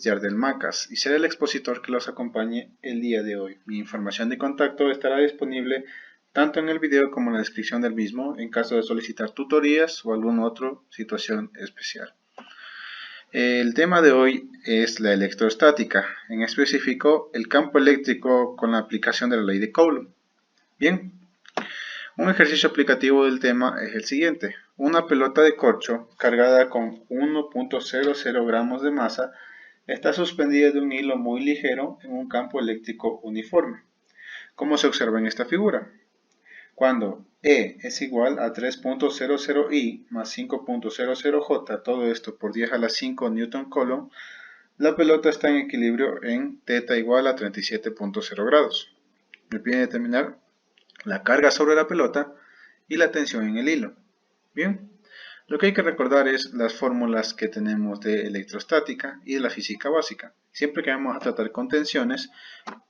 Yardel Macas y seré el expositor que los acompañe el día de hoy. Mi información de contacto estará disponible tanto en el video como en la descripción del mismo en caso de solicitar tutorías o alguna otra situación especial. El tema de hoy es la electrostática, en específico el campo eléctrico con la aplicación de la ley de Coulomb. Bien, un ejercicio aplicativo del tema es el siguiente. Una pelota de corcho cargada con 1.00 gramos de masa está suspendida de un hilo muy ligero en un campo eléctrico uniforme, como se observa en esta figura. Cuando E es igual a 3.00 I más 5.00 J, todo esto por 10 a la 5 Newton Coulomb, la pelota está en equilibrio en θ igual a 37.0 grados. Me pide determinar la carga sobre la pelota y la tensión en el hilo. Bien, lo que hay que recordar es las fórmulas que tenemos de electrostática y de la física básica. Siempre que vamos a tratar con tensiones,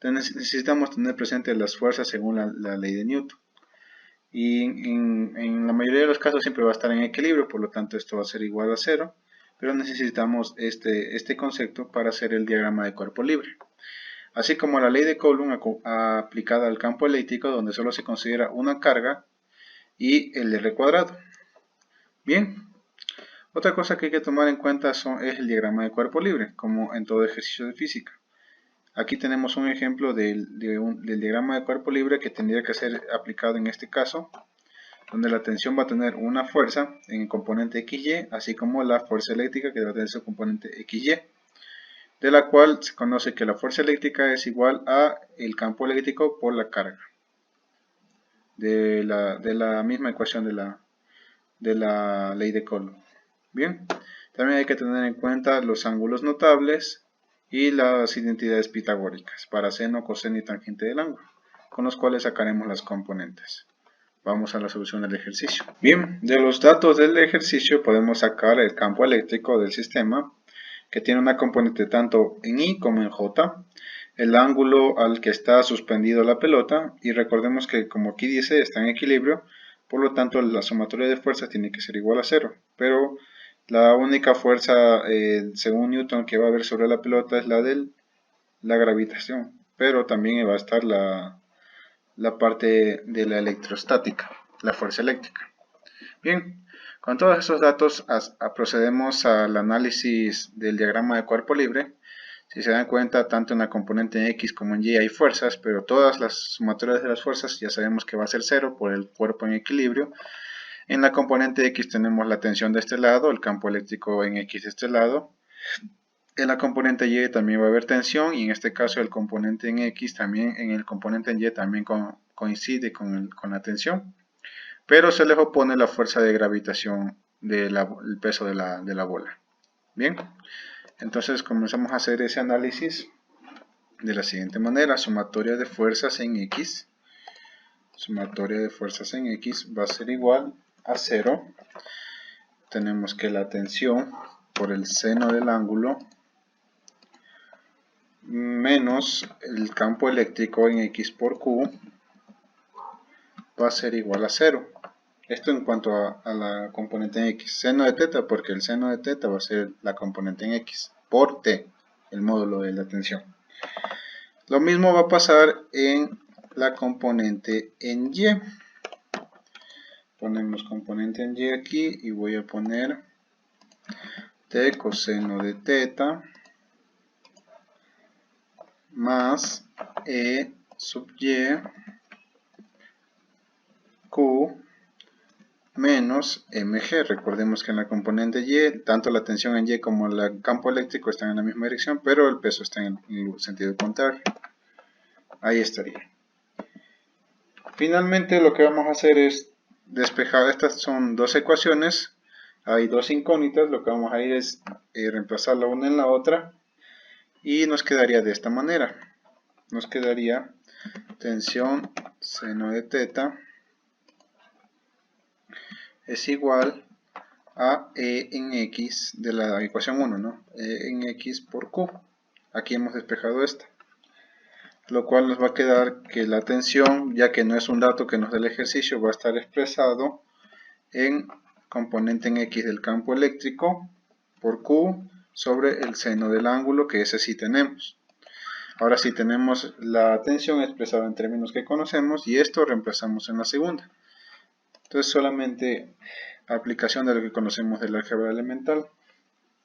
necesitamos tener presente las fuerzas según la ley de Newton. Y en la mayoría de los casos siempre va a estar en equilibrio, por lo tanto esto va a ser igual a 0, pero necesitamos este concepto para hacer el diagrama de cuerpo libre. Así como la ley de Coulomb aplicada al campo eléctrico, donde solo se considera una carga y el R cuadrado. Bien, otra cosa que hay que tomar en cuenta es el diagrama de cuerpo libre, como en todo ejercicio de física. Aquí tenemos un ejemplo del diagrama de cuerpo libre que tendría que ser aplicado en este caso, donde la tensión va a tener una fuerza en el componente XY, así como la fuerza eléctrica que va a tener su componente XY, de la cual se conoce que la fuerza eléctrica es igual a el campo eléctrico por la carga, de la misma ecuación de la ley de Coulomb. Bien, también hay que tener en cuenta los ángulos notables y las identidades pitagóricas para seno, coseno y tangente del ángulo, con los cuales sacaremos las componentes. Vamos a la solución del ejercicio. Bien, de los datos del ejercicio podemos sacar el campo eléctrico del sistema, que tiene una componente tanto en I como en J, el ángulo al que está suspendido la pelota, y recordemos que como aquí dice está en equilibrio, por lo tanto la sumatoria de fuerzas tiene que ser igual a 0, pero la única fuerza según Newton que va a haber sobre la pelota es la de la gravitación, pero también va a estar la parte de la electrostática, la fuerza eléctrica. Bien, con todos esos datos procedemos al análisis del diagrama de cuerpo libre. Si se dan cuenta, tanto en la componente en X como en Y hay fuerzas, pero todas las sumatorias de las fuerzas ya sabemos que va a ser 0 por el cuerpo en equilibrio. En la componente X tenemos la tensión de este lado, el campo eléctrico en X de este lado. En la componente Y también va a haber tensión y en este caso el componente en X también, en el componente en Y también coincide con la tensión, pero se les opone la fuerza de gravitación del peso de la bola. Bien, entonces comenzamos a hacer ese análisis de la siguiente manera. Sumatoria de fuerzas en X. Sumatoria de fuerzas en X va a ser igual a 0. Tenemos que la tensión por el seno del ángulo menos el campo eléctrico en X por Q va a ser igual a 0. Esto en cuanto a la componente en X. Seno de θ, porque el seno de θ va a ser la componente en X por T, el módulo de la tensión. Lo mismo va a pasar en la componente en Y. Ponemos componente en Y aquí y voy a poner T coseno de θ más E sub Y Q menos mg. Recordemos que en la componente Y, tanto la tensión en Y como el campo eléctrico están en la misma dirección, pero el peso está en el sentido contrario. Ahí estaría. Finalmente lo que vamos a hacer es despejar. Estas son dos ecuaciones, hay dos incógnitas. Lo que vamos a ir es reemplazar la una en la otra y nos quedaría de esta manera. Nos quedaría tensión seno de θ es igual a E en X de la ecuación 1, ¿no? E en X por Q. Aquí hemos despejado esta. Lo cual nos va a quedar que la tensión, ya que no es un dato que nos da el ejercicio, va a estar expresado en componente en X del campo eléctrico por Q sobre el seno del ángulo, que ese sí tenemos. Ahora sí tenemos la tensión expresada en términos que conocemos y esto reemplazamos en la segunda. Entonces solamente aplicación de lo que conocemos del álgebra elemental.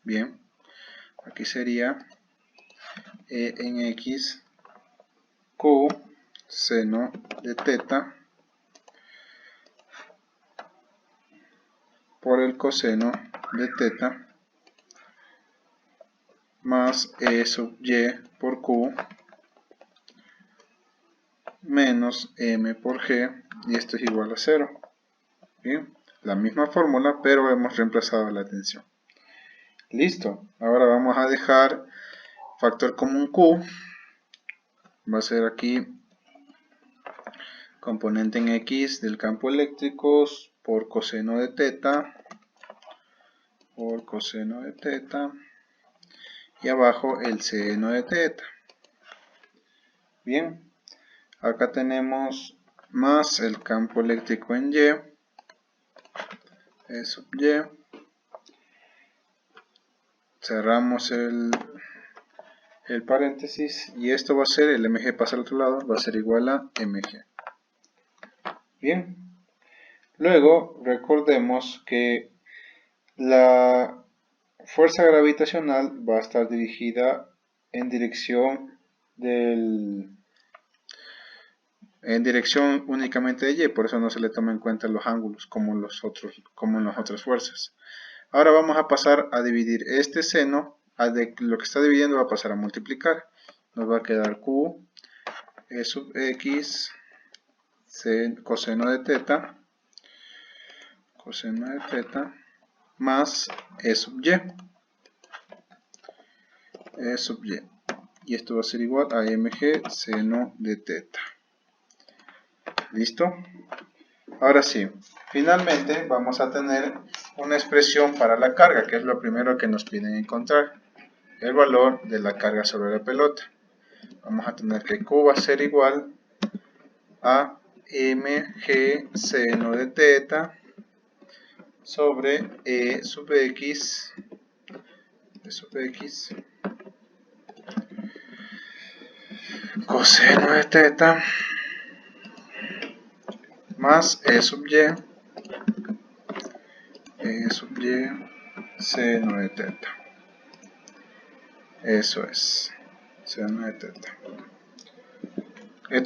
Bien, aquí sería E en X Q seno de teta por el coseno de teta más E sub Y por Q menos M por G, y esto es igual a 0. Bien, la misma fórmula, pero hemos reemplazado la tensión. Listo, ahora vamos a dejar factor común Q, va a ser aquí componente en X del campo eléctrico por coseno de teta, y abajo el seno de teta. Bien, acá tenemos más el campo eléctrico en Y, E sub Y, cerramos el paréntesis y esto va a ser, el mg pasa al otro lado, va a ser igual a mg. Bien, luego recordemos que la fuerza gravitacional va a estar dirigida en dirección únicamente de Y, por eso no se le toma en cuenta los ángulos como en las otras fuerzas. Ahora vamos a pasar a dividir este seno, lo que está dividiendo va a pasar a multiplicar. Nos va a quedar Q E sub X coseno de teta más E sub Y. Y esto va a ser igual a mg seno de teta. ¿Listo? Ahora sí, finalmente vamos a tener una expresión para la carga, que es lo primero que nos piden encontrar. El valor de la carga sobre la pelota. Vamos a tener que Q va a ser igual a mg seno de teta sobre E sub X coseno de teta más E sub Y seno de teta. Eso es, seno de teta.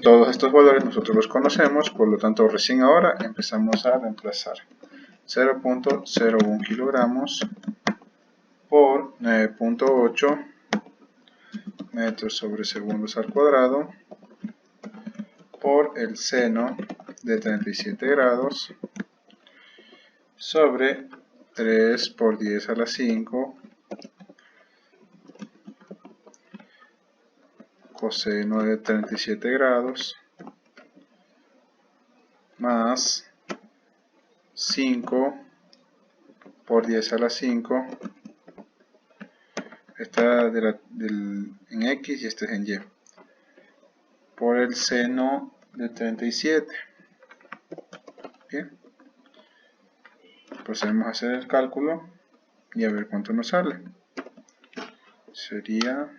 Todos estos valores nosotros los conocemos, por lo tanto recién ahora empezamos a reemplazar. 0.01 kilogramos por 9.8 metros sobre segundos al cuadrado por el seno de 37 grados sobre 3 por 10 a la 5 coseno de 37 grados más 5 por 10 a la 5. Esta en X y este es en Y. Por el seno de 37. Bien. Procedemos a hacer el cálculo y a ver cuánto nos sale. Sería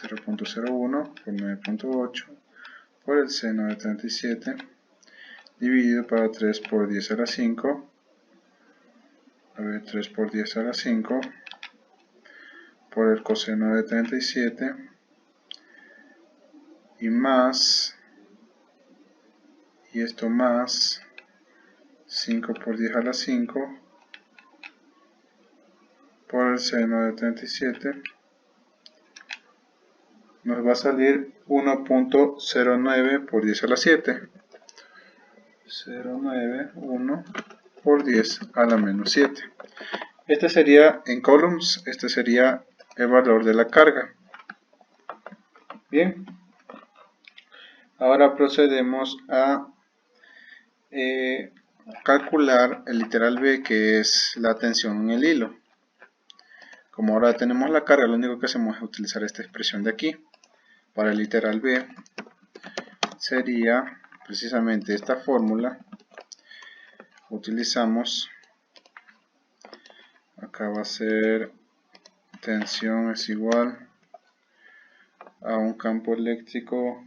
0.01 por 9.8 por el seno de 37 dividido para 3 por 10 a la 5. A ver, 3 por 10 a la 5 por el coseno de 37 y más, y esto más 5 por 10 a la 5 por el seno de 37 nos va a salir 1.09 por 10 a la 7. 0.91 por 10 a la menos 7. Este sería en columns, este sería el valor de la carga. Bien, ahora procedemos a calcular el literal B, que es la tensión en el hilo. Como ahora tenemos la carga, lo único que hacemos es utilizar esta expresión de aquí. Para el literal B sería precisamente esta fórmula. Utilizamos, acá va a ser tensión es igual a un campo eléctrico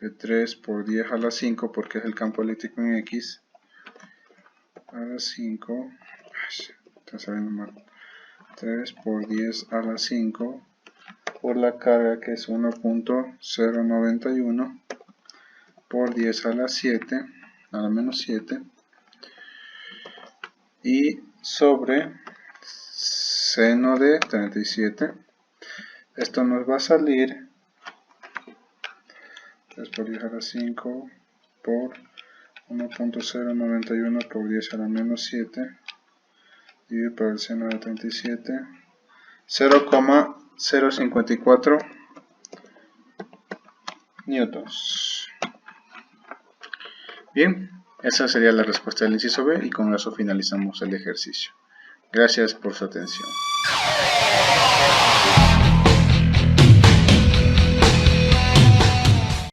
de 3 por 10 a la 5, porque es el campo eléctrico en X, a la 5, está saliendo mal, 3 por 10 a la 5, por la carga que es 1.091 por 10 a la 7, a la menos 7, y sobre seno de 37. Esto nos va a salir 3 por 10 a la 5 por 1.091 por 10 a la menos 7 dividido por el seno de 37, 0,054 newtons. Bien, esa sería la respuesta del inciso B, y con eso finalizamos el ejercicio. Gracias por su atención.